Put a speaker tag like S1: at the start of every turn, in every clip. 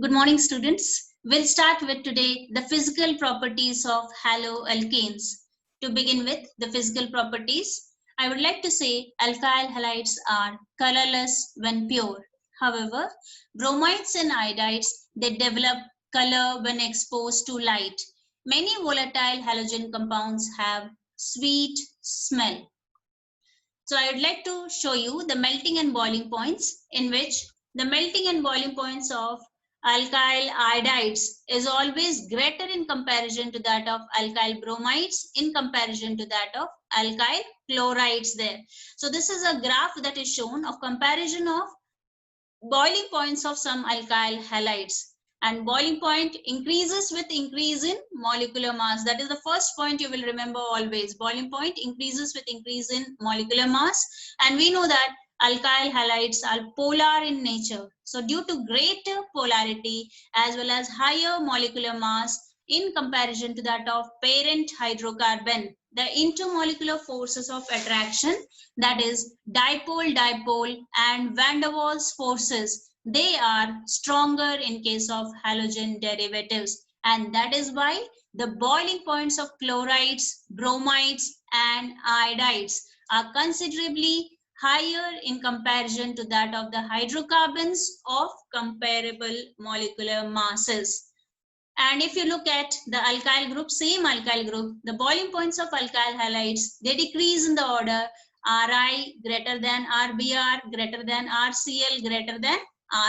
S1: Good morning, students. We'll start with today the physical properties of haloalkanes. To begin with, the physical properties, I would like to say alkyl halides are colorless when pure. However, bromides and iodides, they develop color when exposed to light. Many volatile halogen compounds have sweet smell. So I would like to show you the melting and boiling points, in which the melting and boiling points of alkyl iodides is always greater in comparison to that of alkyl bromides in comparison to that of alkyl chlorides there. So this is a graph that is shown of comparison of boiling points of some alkyl halides, and boiling point increases with increase in molecular mass. That is the first point you will remember always. Boiling point increases with increase in molecular mass, and we know that alkyl halides are polar in nature. So due to greater polarity as well as higher molecular mass in comparison to that of parent hydrocarbon, the intermolecular forces of attraction, that is dipole-dipole and van der Waals forces, they are stronger in case of halogen derivatives, and that is why the boiling points of chlorides, bromides and iodides are considerably higher in comparison to that of the hydrocarbons of comparable molecular masses. And if you look at the alkyl group, same alkyl group, the boiling points of alkyl halides, they decrease in the order Ri greater than Rbr greater than Rcl greater than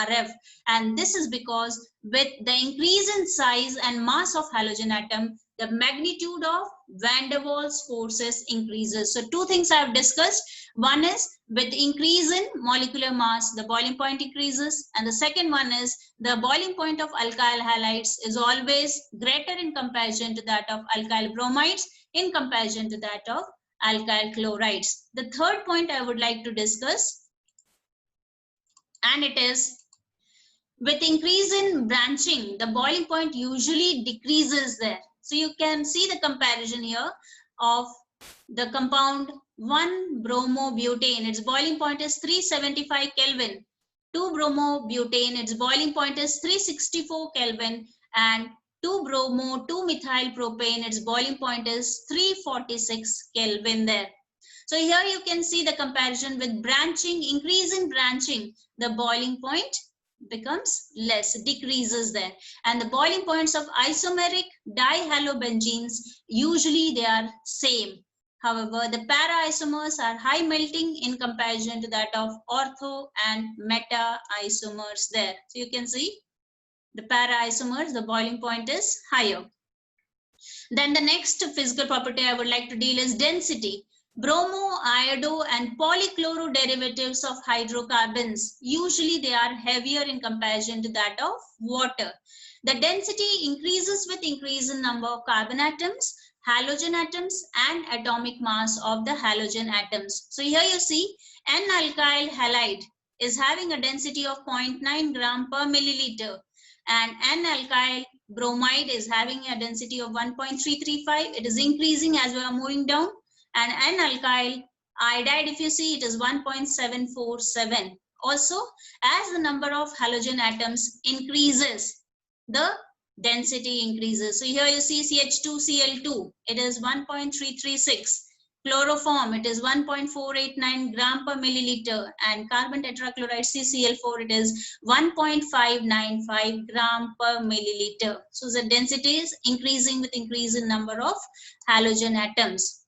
S1: Rf. And this is because with the increase in size and mass of halogen atom, the magnitude of van der Waals forces increases. So two things I have discussed. One is with increase in molecular mass, the boiling point increases, and the second one is the boiling point of alkyl halides is always greater in comparison to that of alkyl bromides in comparison to that of alkyl chlorides. The third point I would like to discuss, and it is with increase in branching, the boiling point usually decreases there. So you can see the comparison here of the compound 1-bromobutane. Its boiling point is 375 Kelvin. 2-bromobutane, its boiling point is 364 Kelvin, and 2-bromo-2-methyl propane, its boiling point is 346 Kelvin there. So here you can see the comparison with branching, increase in branching, the boiling point becomes less, decreases there. And the boiling points of isomeric dihalobenzenes, usually they are same. However, the para isomers are high melting in comparison to that of ortho and meta isomers there. So you can see the para isomers, the boiling point is higher. Then the next physical property I would like to deal is density. Bromo, iodo and polychloro derivatives of hydrocarbons, usually they are heavier in comparison to that of water. The density increases with increase in number of carbon atoms, halogen atoms and atomic mass of the halogen atoms. So here you see N-alkyl halide is having a density of 0.9 gram per milliliter, and N-alkyl bromide is having a density of 1.335. It is increasing as we are moving down. And N-alkyl iodide, if you see, it is 1.747. Also, as the number of halogen atoms increases, the density increases. So here you see CH2Cl2, it is 1.336. Chloroform, it is 1.489 gram per milliliter, and carbon tetrachloride CCl4, it is 1.595 gram per milliliter. So the density is increasing with increase in number of halogen atoms.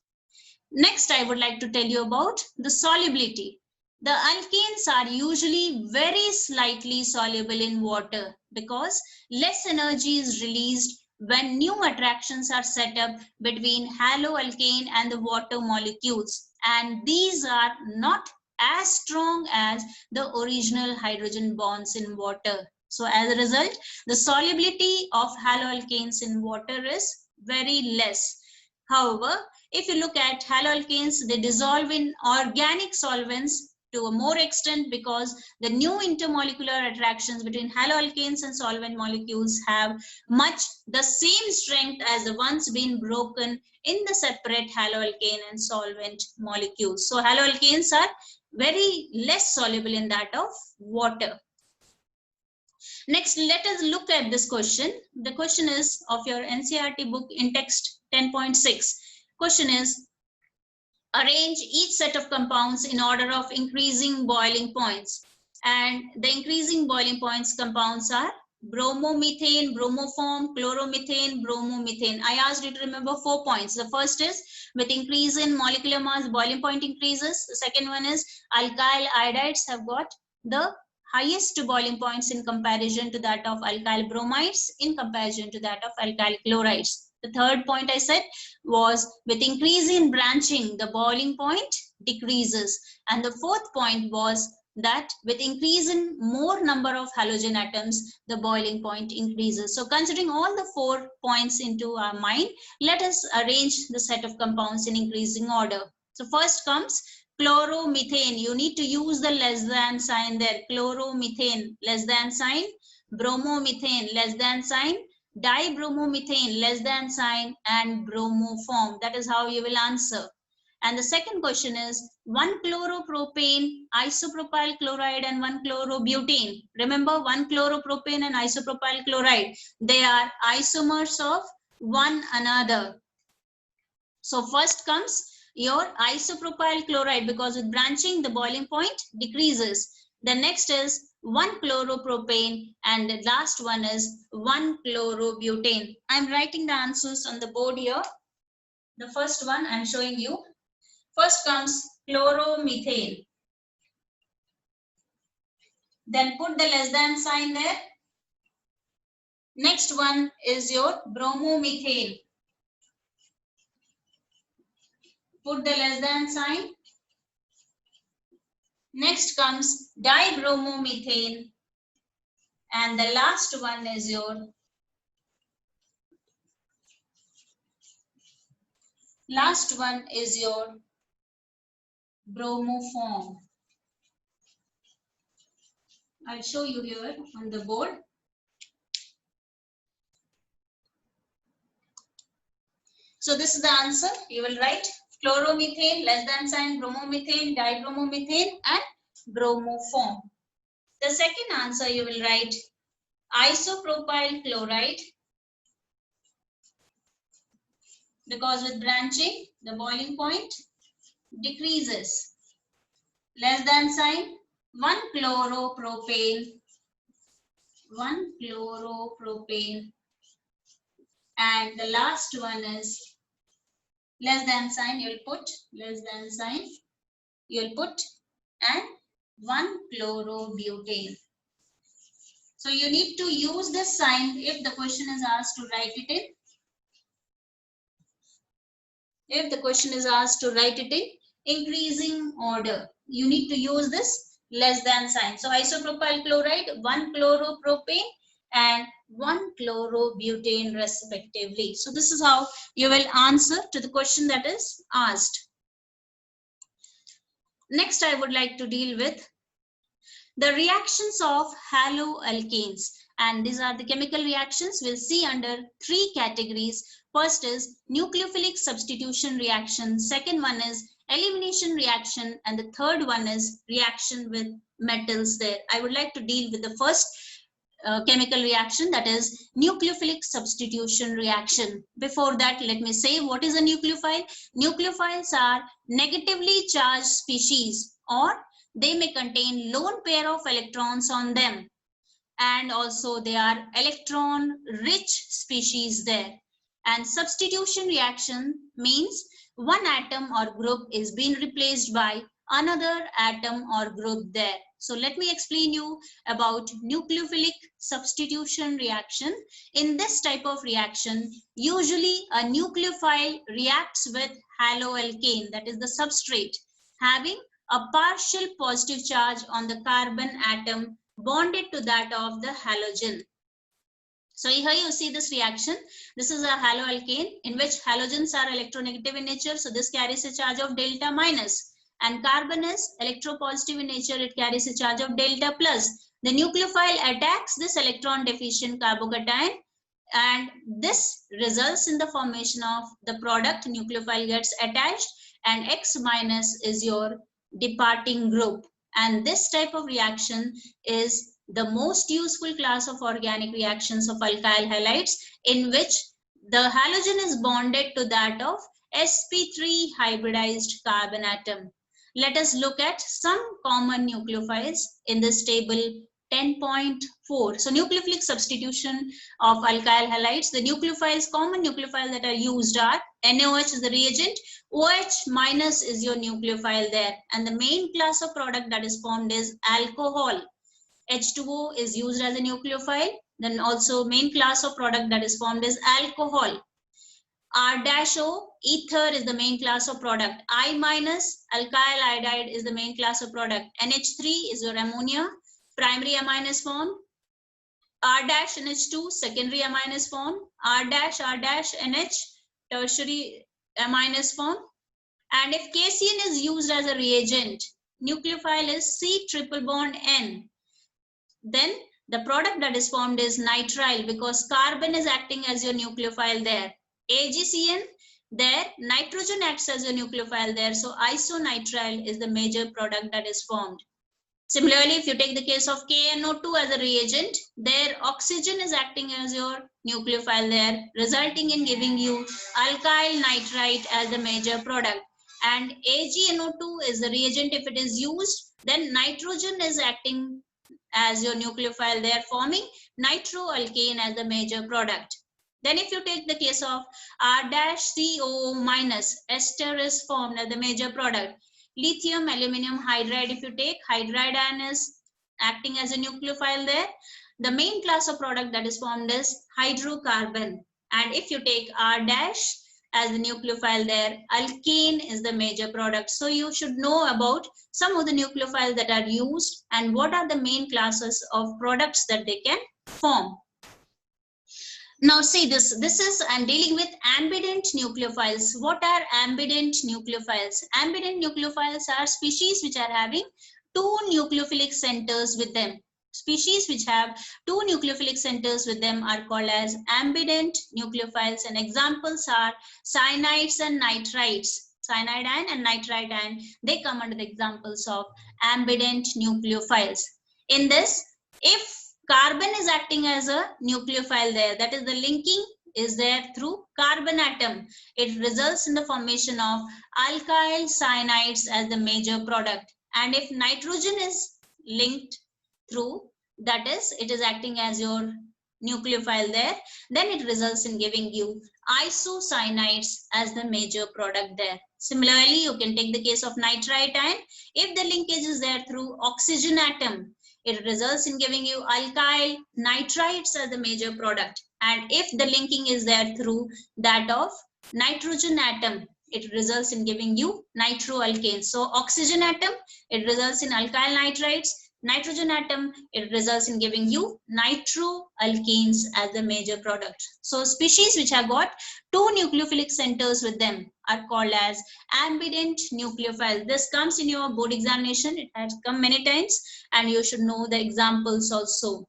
S1: Next, I would like to tell you about the solubility. The alkanes are usually very slightly soluble in water because less energy is released when new attractions are set up between haloalkane and the water molecules, and these are not as strong as the original hydrogen bonds in water. So as a result, the solubility of haloalkanes in water is very less. However, if you look at haloalkanes, they dissolve in organic solvents to a more extent because the new intermolecular attractions between haloalkanes and solvent molecules have much the same strength as the ones being broken in the separate haloalkane and solvent molecules. So haloalkanes are very less soluble in that of water. Next, let us look at this question. The question is of your NCERT book in text 10.6. Question is, arrange each set of compounds in order of increasing boiling points. And the increasing boiling points compounds are bromomethane, bromoform, chloromethane, bromomethane. I asked you to remember 4 points. The first is with increase in molecular mass, boiling point increases. The second one is alkyl iodides have got the highest boiling points in comparison to that of alkyl bromides, in comparison to that of alkyl chlorides. The third point I said was with increase in branching, the boiling point decreases. And the fourth point was that with increase in more number of halogen atoms, the boiling point increases. So considering all the 4 points into our mind, let us arrange the set of compounds in increasing order. So first comes chloromethane. You need to use the less than sign there. Chloromethane, less than sign. Bromomethane, less than sign. Dibromomethane, less than sign, and bromoform. That is how you will answer. And the second question is 1 chloropropane, isopropyl chloride, and 1 chlorobutane. Remember, 1 chloropropane and isopropyl chloride, they are isomers of one another. So first comes your isopropyl chloride, because with branching the boiling point decreases. The next is 1 chloropropane, and the last one is 1 chlorobutane. I'm writing the answers on the board here. The first one I'm showing you. First comes chloromethane. Then put the less than sign there. Next one is your bromomethane. Put the less than sign. Next comes dibromomethane. And the last one is your bromoform. I'll show you here on the board. So this is the answer. You will write chloromethane, less than sign, bromomethane, dibromomethane, and bromoform. The second answer you will write isopropyl chloride, because with branching the boiling point decreases. Less than sign, 1 chloropropane, and the last one is less than sign. You'll put less than sign. You'll put and 1 chlorobutane. So you need to use this sign if the question is asked to write it in. If the question is asked to write it in increasing order, you need to use this less than sign. So isopropyl chloride, 1 chloropropane, and 1 chlorobutane respectively. So this is how you will answer to the question that is asked. Next, I would like to deal with the reactions of haloalkanes. And these are the chemical reactions we'll see under 3 categories. First is nucleophilic substitution reaction. Second one is elimination reaction. And the third one is reaction with metals there. I would like to deal with the first chemical reaction, that is nucleophilic substitution reaction. Before that, let me say what is a nucleophile. Nucleophiles are negatively charged species, or they may contain lone pair of electrons on them, and also they are electron rich species there. And substitution reaction means one atom or group is being replaced by another atom or group there. So let me explain you about nucleophilic substitution reaction. In this type of reaction, usually a nucleophile reacts with haloalkane, that is the substrate, having a partial positive charge on the carbon atom bonded to that of the halogen. So here you see this reaction. This is a haloalkane in which halogens are electronegative in nature. So this carries a charge of delta minus. And carbon is electropositive in nature. It carries a charge of delta plus. The nucleophile attacks this electron deficient carbocation, and this results in the formation of the product. Nucleophile gets attached, and X minus is your departing group. And this type of reaction is the most useful class of organic reactions of alkyl halides in which the halogen is bonded to that of sp3 hybridized carbon atom. Let us look at some common nucleophiles in this table 10.4. So nucleophilic substitution of alkyl halides. The nucleophiles, common nucleophiles that are used are NaOH is the reagent, OH minus is your nucleophile there, and the main class of product that is formed is alcohol. H2O is used as a nucleophile. Then also main class of product that is formed is alcohol. R-O, ether is the main class of product. I minus, alkyl iodide is the main class of product. NH3 is your ammonia, primary amine is formed. R-NH2, secondary amine is formed. R-NH, tertiary amine is formed. And if KCN is used as a reagent, nucleophile is C triple bond N. Then the product that is formed is nitrile because carbon is acting as your nucleophile there. AgCN, there nitrogen acts as a nucleophile there, so isonitrile is the major product that is formed. Similarly, if you take the case of KNO2 as a reagent, there oxygen is acting as your nucleophile there, resulting in giving you alkyl nitrite as the major product. And AgNO2 is the reagent. If it is used, then nitrogen is acting as your nucleophile there, forming nitroalkane as the major product. Then if you take the case of R-COO minus, ester is formed as the major product. Lithium aluminum hydride, if you take, hydride ion is acting as a nucleophile there. The main class of product that is formed is hydrocarbon. And if you take R- as the nucleophile there, alkane is the major product. So you should know about some of the nucleophiles that are used and what are the main classes of products that they can form. Now see this is, I'm dealing with ambident nucleophiles. What are ambident nucleophiles? Ambident nucleophiles are species which are having two nucleophilic centers with them. Species which have two nucleophilic centers with them are called as ambident nucleophiles, and examples are cyanides and nitrites. Cyanide ion and nitrite ion, they come under the examples of ambident nucleophiles. In this, if carbon is acting as a nucleophile there, that is the linking is there through carbon atom, it results in the formation of alkyl cyanides as the major product. And if nitrogen is linked through, that is, it is acting as your nucleophile there, then it results in giving you isocyanides as the major product there. Similarly, you can take the case of nitrite ion. If the linkage is there through oxygen atom, it results in giving you alkyl nitrites as the major product. And if the linking is there through that of nitrogen atom, it results in giving you nitroalkanes. So oxygen atom, it results in alkyl nitrites. Nitrogen atom, it results in giving you nitroalkanes as the major product. So species which have got two nucleophilic centers with them are called as ambident nucleophiles. This comes in your board examination. It has come many times and you should know the examples also.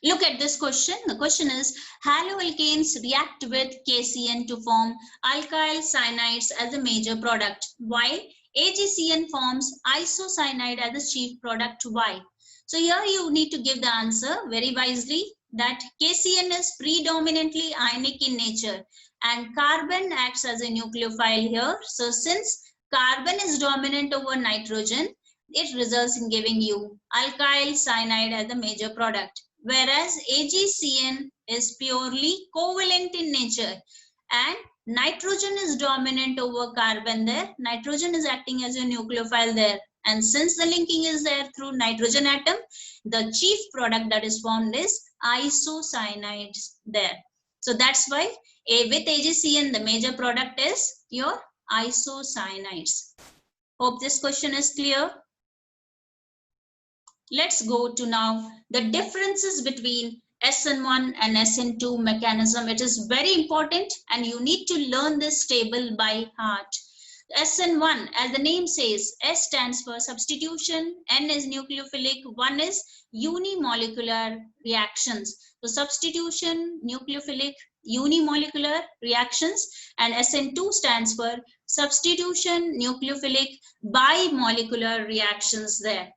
S1: Look at this question. The question is, haloalkanes react with KCN to form alkyl cyanides as a major product, while AgCN forms isocyanide as the chief product. Why? So here you need to give the answer very wisely, that KCN is predominantly ionic in nature and carbon acts as a nucleophile here. So since carbon is dominant over nitrogen, it results in giving you alkyl cyanide as the major product. Whereas AgCN is purely covalent in nature and nitrogen is dominant over carbon there. Nitrogen is acting as a nucleophile there. And since the linking is there through nitrogen atom, the chief product that is formed is isocyanides there. So that's why with AgCN, the major product is your isocyanides. Hope this question is clear. Let's go to now the differences between SN1 and SN2 mechanism. It is very important and you need to learn this table by heart. SN1, as the name says, S stands for substitution, N is nucleophilic, 1 is unimolecular reactions. So substitution, nucleophilic, unimolecular reactions, and SN2 stands for substitution, nucleophilic, bimolecular reactions there.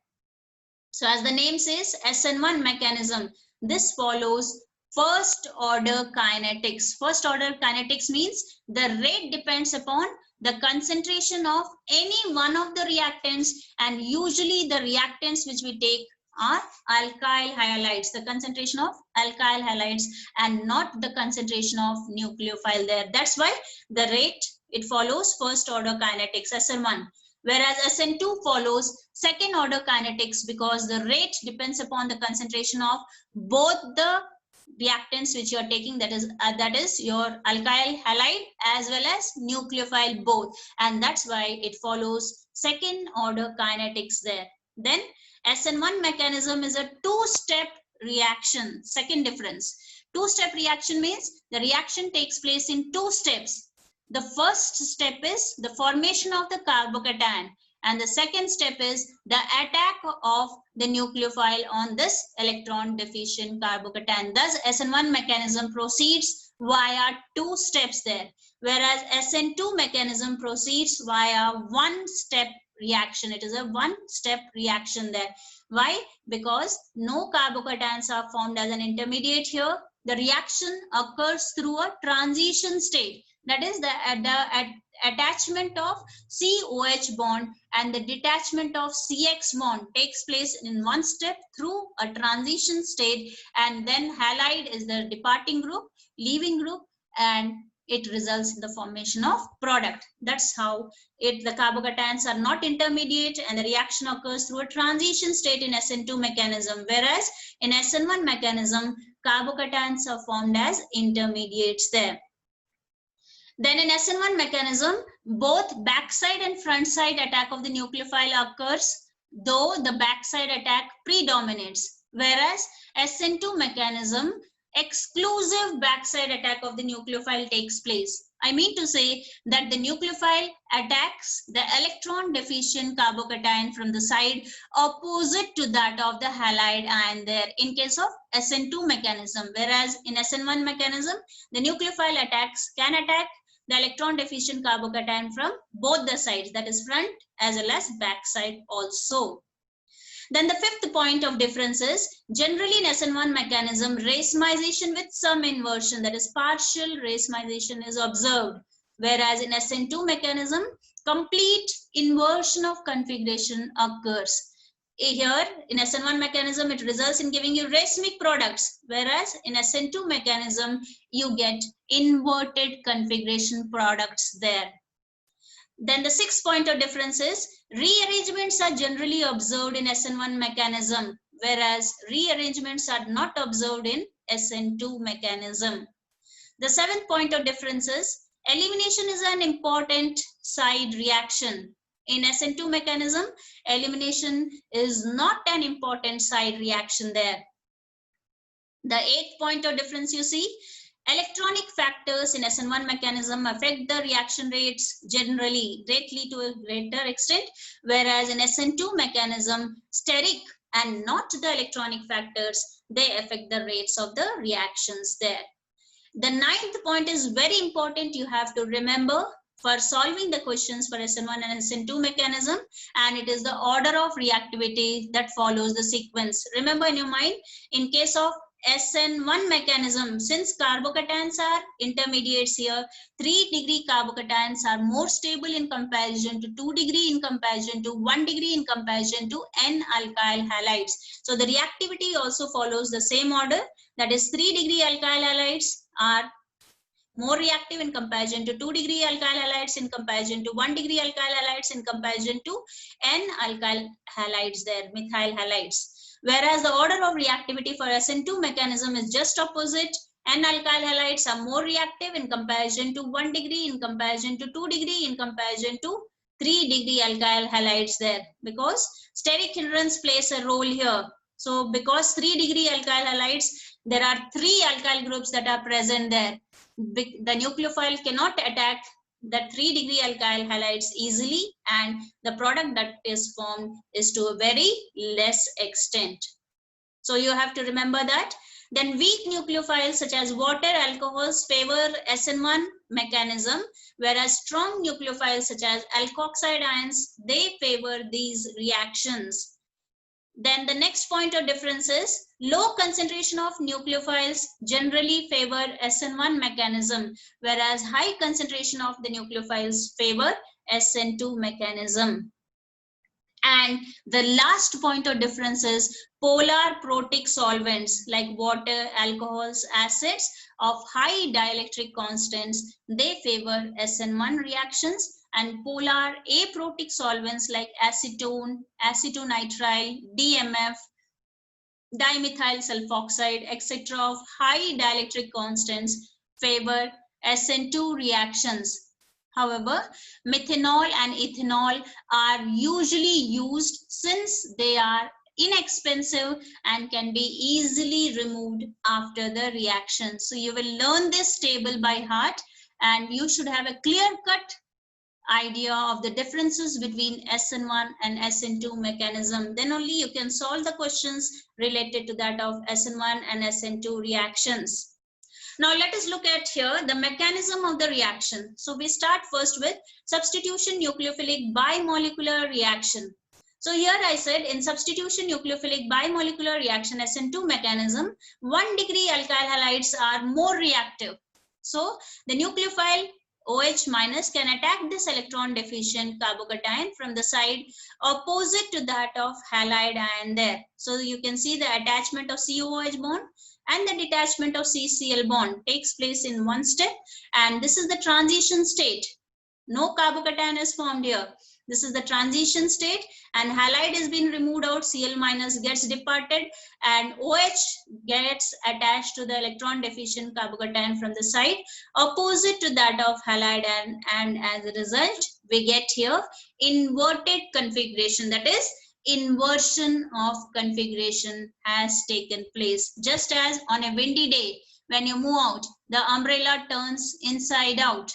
S1: So as the name says, SN1 mechanism, this follows first order kinetics. First order kinetics means the rate depends upon the concentration of any one of the reactants, and usually the reactants which we take are alkyl halides, the concentration of alkyl halides, and not the concentration of nucleophile there. That's why the rate, it follows first order kinetics, SN1. Whereas SN2 follows second order kinetics because the rate depends upon the concentration of both the reactants which you are taking, that is your alkyl halide as well as nucleophile both, and that's why it follows second order kinetics there. Then SN1 mechanism is a two-step reaction. Second difference, two-step reaction means the reaction takes place in two steps. The first step is the formation of the carbocation, and the second step is the attack of the nucleophile on this electron deficient carbocation. Thus SN1 mechanism proceeds via two steps there, whereas SN2 mechanism proceeds via one step reaction. It is a one step reaction there. Why? Because no carbocations are formed as an intermediate here. The reaction occurs through a transition state, that is the attachment of COH bond and the detachment of CX bond takes place in one step through a transition state, and then halide is the departing group, leaving group, and it results in the formation of product. That's how the carbocations are not intermediate, and the reaction occurs through a transition state in SN2 mechanism, whereas in SN1 mechanism carbocations are formed as intermediates there. Then in SN1 mechanism, both backside and front side attack of the nucleophile occurs, though the backside attack predominates, whereas SN2 mechanism, exclusive backside attack of the nucleophile takes place. I mean to say that the nucleophile attacks the electron deficient carbocation from the side opposite to that of the halide ion there in case of SN2 mechanism, whereas in SN1 mechanism, the nucleophile can attack the electron deficient carbocation from both the sides, that is front as well as back side also. Then the fifth point of difference is, generally in SN1 mechanism, racemization with some inversion, that is partial racemization is observed, whereas in SN2 mechanism, complete inversion of configuration occurs. Here in SN1 mechanism, it results in giving you racemic products, whereas in SN2 mechanism, you get inverted configuration products there. Then the sixth point of difference is, rearrangements are generally observed in SN1 mechanism, whereas rearrangements are not observed in SN2 mechanism. The seventh point of difference is, elimination is an important side reaction. In SN2 mechanism, elimination is not an important side reaction there. The eighth point of difference you see, electronic factors in SN1 mechanism affect the reaction rates generally, greatly to a greater extent, whereas in SN2 mechanism, steric and not the electronic factors, they affect the rates of the reactions there. The ninth point is very important, you have to remember for solving the questions for SN1 and SN2 mechanism, and it is the order of reactivity that follows the sequence. Remember in your mind, in case of SN1 mechanism, since carbocations are intermediates here, 3 degree carbocations are more stable in comparison to 2 degree, in comparison to 1 degree, in comparison to N-alkyl halides. So the reactivity also follows the same order, that is 3 degree alkyl halides are more reactive in comparison to 2 degree alkyl halides, in comparison to 1 degree alkyl halides, in comparison to N-alkyl halides there, methyl halides. Whereas the order of reactivity for SN2 mechanism is just opposite. N-alkyl halides are more reactive in comparison to 1 degree, in comparison to 2 degree, in comparison to 3 degree alkyl halides there, because steric hindrance plays a role here. So because 3 degree alkyl halides, there are 3 alkyl groups that are present there. The nucleophile cannot attack the 3 degree alkyl halides easily, and the product that is formed is to a very less extent. So you have to remember that. Then weak nucleophiles such as water, alcohols favor SN1 mechanism, whereas strong nucleophiles such as alkoxide ions, they favor these reactions. Then the next point of difference is low concentration of nucleophiles generally favor SN1 mechanism, whereas high concentration of the nucleophiles favor SN2 mechanism. And the last point of difference is polar protic solvents like water, alcohols, acids of high dielectric constants, they favor SN1 reactions, and polar aprotic solvents like acetone, acetonitrile, DMF, dimethyl sulfoxide, etc. of high dielectric constants favor SN2 reactions. However, methanol and ethanol are usually used since they are inexpensive and can be easily removed after the reaction. So you will learn this table by heart, and you should have a clear-cut idea of the differences between SN1 and SN2 mechanism. Then only you can solve the questions related to that of SN1 and SN2 reactions. Now let us look at here the mechanism of the reaction. So we start first with substitution nucleophilic bimolecular reaction. So here I said in substitution nucleophilic bimolecular reaction SN2 mechanism, 1 degree alkyl halides are more reactive. So the nucleophile OH minus can attack this electron deficient carbocation from the side opposite to that of halide ion there. So you can see the attachment of COOH bond and the detachment of CCl bond takes place in one step, and this is the transition state. No carbocation is formed here. This is the transition state, and halide has been removed out, Cl minus gets departed, and OH gets attached to the electron deficient carbocation from the side opposite to that of halide, and as a result we get here inverted configuration, that is inversion of configuration has taken place. Just as on a windy day when you move out, the umbrella turns inside out.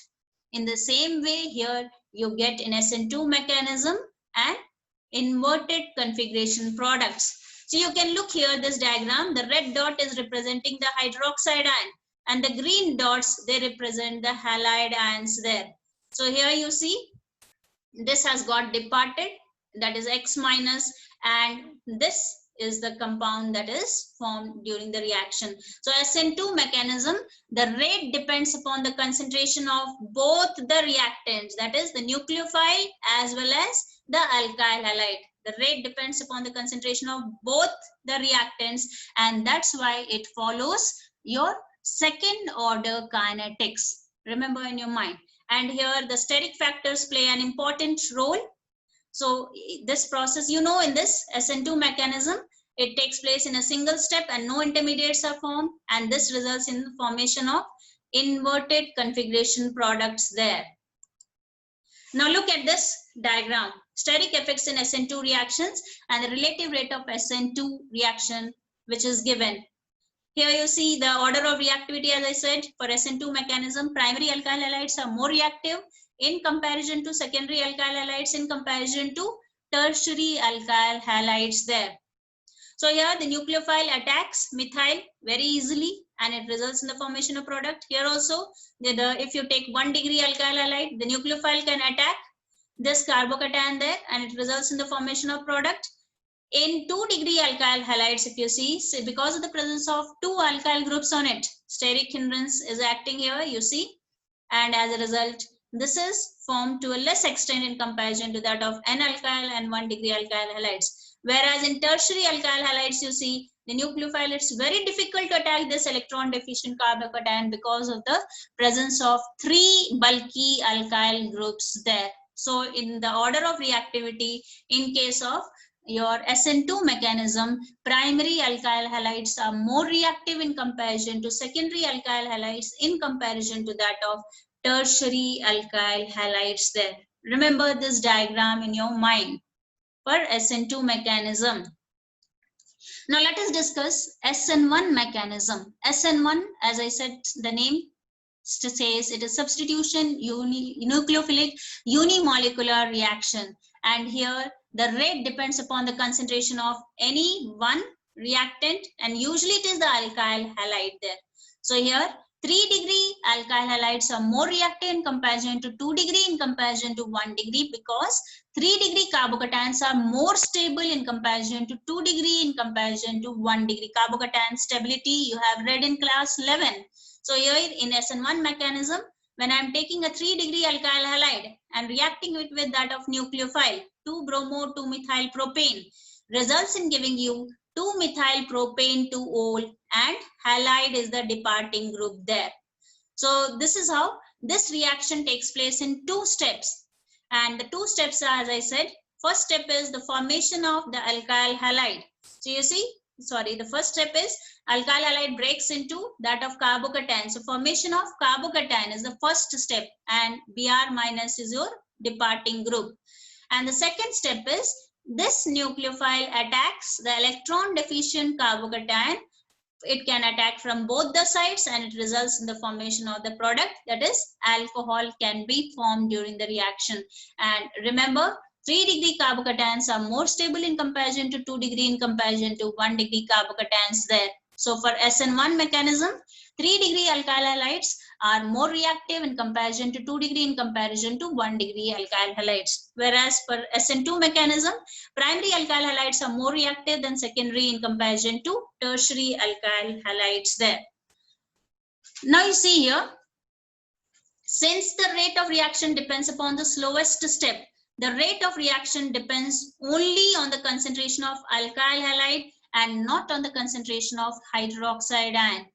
S1: In the same way here you get in SN2 mechanism and inverted configuration products. So you can look here this diagram, the red dot is representing the hydroxide ion and the green dots, they represent the halide ions there. So here you see this has got departed, that is X minus, and this is the compound that is formed during the reaction. So SN2 mechanism, the rate depends upon the concentration of both the reactants, that is the nucleophile as well as the alkyl halide. The rate depends upon the concentration of both the reactants, and that's why it follows your second order kinetics. Remember in your mind. And here the steric factors play an important role. So this process, you know, in this SN2 mechanism, it takes place in a single step and no intermediates are formed, and this results in the formation of inverted configuration products there. Now look at this diagram, steric effects in SN2 reactions and the relative rate of SN2 reaction which is given. Here you see the order of reactivity, as I said, for SN2 mechanism, primary alkyl halides are more reactive in comparison to secondary alkyl halides, in comparison to tertiary alkyl halides there. So here the nucleophile attacks methyl very easily and it results in the formation of product. Here also, if you take 1 degree alkyl halide, the nucleophile can attack this carbocation there and it results in the formation of product. In 2 degree alkyl halides, if you see, because of the presence of 2 alkyl groups on it, steric hindrance is acting here, you see, and as a result, this is formed to a less extent in comparison to that of N alkyl and 1 degree alkyl halides. Whereas in tertiary alkyl halides, you see, the nucleophile, it's very difficult to attack this electron deficient carbocation because of the presence of 3 bulky alkyl groups there. So in the order of reactivity, in case of your SN2 mechanism, primary alkyl halides are more reactive in comparison to secondary alkyl halides in comparison to that of tertiary alkyl halides there. Remember this diagram in your mind for SN2 mechanism. Now let us discuss SN1 mechanism. SN1, as I said, the name says it is substitution nucleophilic unimolecular reaction, and here the rate depends upon the concentration of any one reactant, and usually it is the alkyl halide there. So here 3-degree alkyl halides are more reactive in comparison to 2-degree in comparison to 1-degree, because 3-degree carbocations are more stable in comparison to 2-degree in comparison to 1-degree. Carbocation stability you have read in class 11. So here in SN1 mechanism, when I am taking a 3-degree alkyl halide and reacting it with that of nucleophile 2-bromo-2-methyl propane, results in giving you 2-methyl propane 2-ol, and halide is the departing group there. So this is how this reaction takes place in 2 steps. And the 2 steps are, as I said, first step is the formation of the alkyl halide. So you see, the first step is alkyl halide breaks into that of carbocation. So formation of carbocation is the first step, and Br minus is your departing group. And the second step is this nucleophile attacks the electron deficient carbocation. It can attack from both the sides, and it results in the formation of the product, that is alcohol can be formed during the reaction. And remember, 3-degree carbocations are more stable in comparison to 2-degree in comparison to 1-degree carbocations there. So for SN1 mechanism, 3-degree alkyl halides are more reactive in comparison to 2-degree in comparison to 1-degree alkyl halides. Whereas for SN2 mechanism, primary alkyl halides are more reactive than secondary in comparison to tertiary alkyl halides there. Now you see here, since the rate of reaction depends upon the slowest step, the rate of reaction depends only on the concentration of alkyl halide and not on the concentration of hydroxide ion.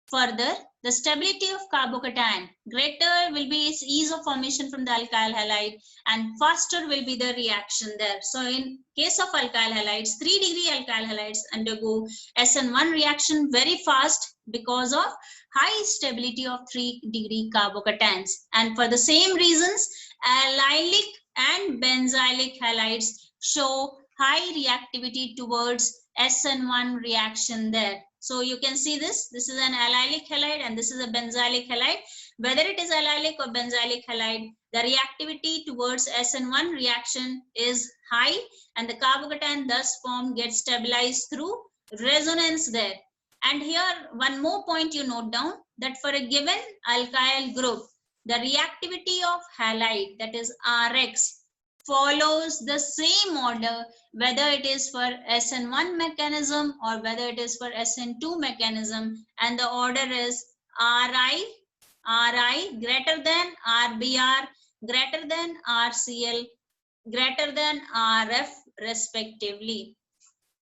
S1: Further, the stability of carbocation, greater will be its ease of formation from the alkyl halide, and faster will be the reaction there. So in case of alkyl halides, 3-degree alkyl halides undergo SN1 reaction very fast because of high stability of 3-degree carbocations. And for the same reasons, allylic and benzylic halides show high reactivity towards SN1 reaction there. So you can see this is an allylic halide and this is a benzylic halide. Whether it is allylic or benzylic halide, the reactivity towards SN1 reaction is high, and the carbocation thus formed gets stabilized through resonance there. And here one more point you note down, that for a given alkyl group, the reactivity of halide, that is Rx, follows the same order, whether it is for SN1 mechanism or whether it is for SN2 mechanism, and the order is Ri greater than Rbr greater than Rcl greater than Rf respectively.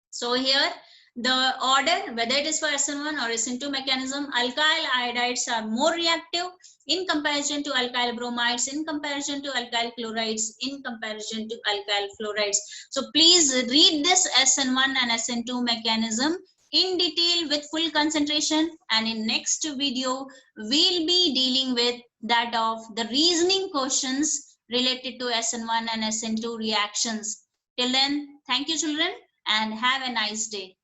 S1: So here the order, whether it is for SN1 or SN2 mechanism, alkyl iodides are more reactive in comparison to alkyl bromides, in comparison to alkyl chlorides, in comparison to alkyl fluorides. So please read this SN1 and SN2 mechanism in detail with full concentration, and in next video we'll be dealing with that of the reasoning questions related to SN1 and SN2 reactions. Till then, thank you children and have a nice day.